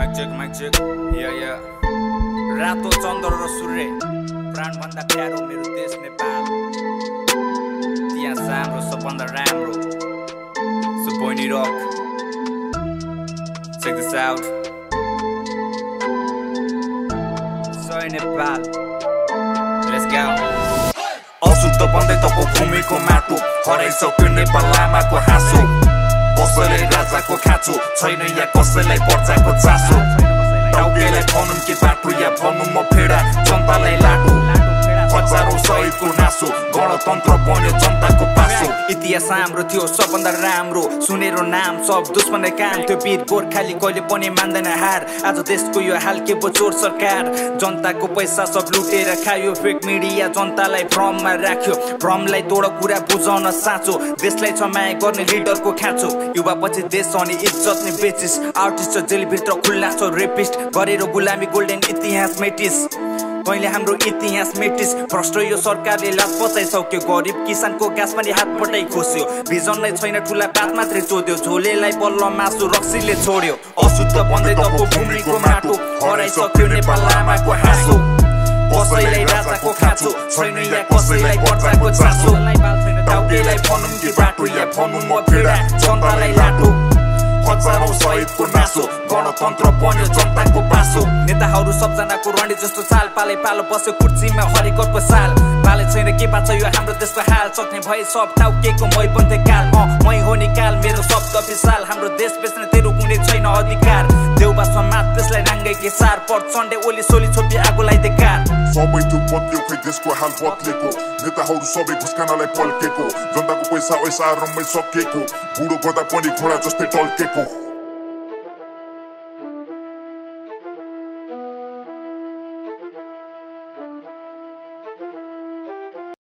Mic check. Yeah. रातो चन्द्र र सूर्य प्राण भन्दा प्यारो मेरो देश नेपाल त्यहाँ साम्रो सबभन्दा राम्रो So point it up. Check this out. Soy Nepal. Let's go. अशुद्ध बन्दै तको भूमिको माटो हराइसक्यो नेपाल लामाको हाँसो कसैले राजाको खाँचो छैन या कसैलाई पर्चाको चासो टाउकेलाई भनौँ के बाटो या भनौँ म फेडा जनतालाई लाटो हजारौं शहीदको नासो गणतन्त्र बन्यो जनताको पासो इतिहास हाम्रो थियो सबभन्दा राम्रो सुनेर नाम सब दुश्मनले काम थियो वीर गोर्खाली कहिले पनि मान्दैन हार आज देशको यो हाल के बोचोर सरकार जनताको पैसा सब लुटेर खायो फेक मिडिया जनतालाई भ्रममा राख्यो भ्रमलाई तोड कुरा बुझाउन साँचो देशलाई छ माया गर्ने लिडरको खाँचो युवा पछि देश अनि इज्जत नै बेचिस आर्टिस्ट जेलभित्र खुल्ला छ रेपिस्ट गरेर गुलामी गोल्डन इतिहास मेटिस कहिले हाम्रो इतिहास मेटिस भ्रष्ट यो सरकारले लात पचाइसक्यो गरिब किसानको गाँस पनि हात पटाइ खोस्यो भिजन नै छैन ठुला बात मात्रै चोद्यो झोलेलाई बल्ल मासु रक्सीले छोड्यो अशुद्ध बन्दै तको भूमिको माटो हराइसक्यो नेपाल लामाको हाँसो कसैलाई राजाको खाँचो छैन या कसैलाई पर्चाको चासो टाउकेलाई भनौँ कि बाटो या भनौँ म फेडा जनतालाई लाटो हजारौं शहीदको नासो गणतन्त्र बन्यो जनताको पासो नेताहरू सबजनाको रणी जस्तो चाल पाले पालो बस्यो कुर्सीमा हरिकरको साल पाले छैन के बात छ यो हाम्रो देशको हाल सक्ने भए सब टाउकेको मै बन्थे काल मै हो नि काल मेरो शब्द विशाल हाम्रो देश बेच्ने तेरो कुनै छैन अधिकार देउबासमा मात त्यसलाई नाङ्गै के सार प्रचण्डे ओली सोली छोपी आगो लगाइदे कार सबै थुक बदल्यो खै देशको हाल बदलेको नेताहरू सबै घुस्कानलाई पल्केको जनताको पैसा ऐसा रम्मै सकिएको बुढो गर्दा पनि घोडा जस्तै टल्केको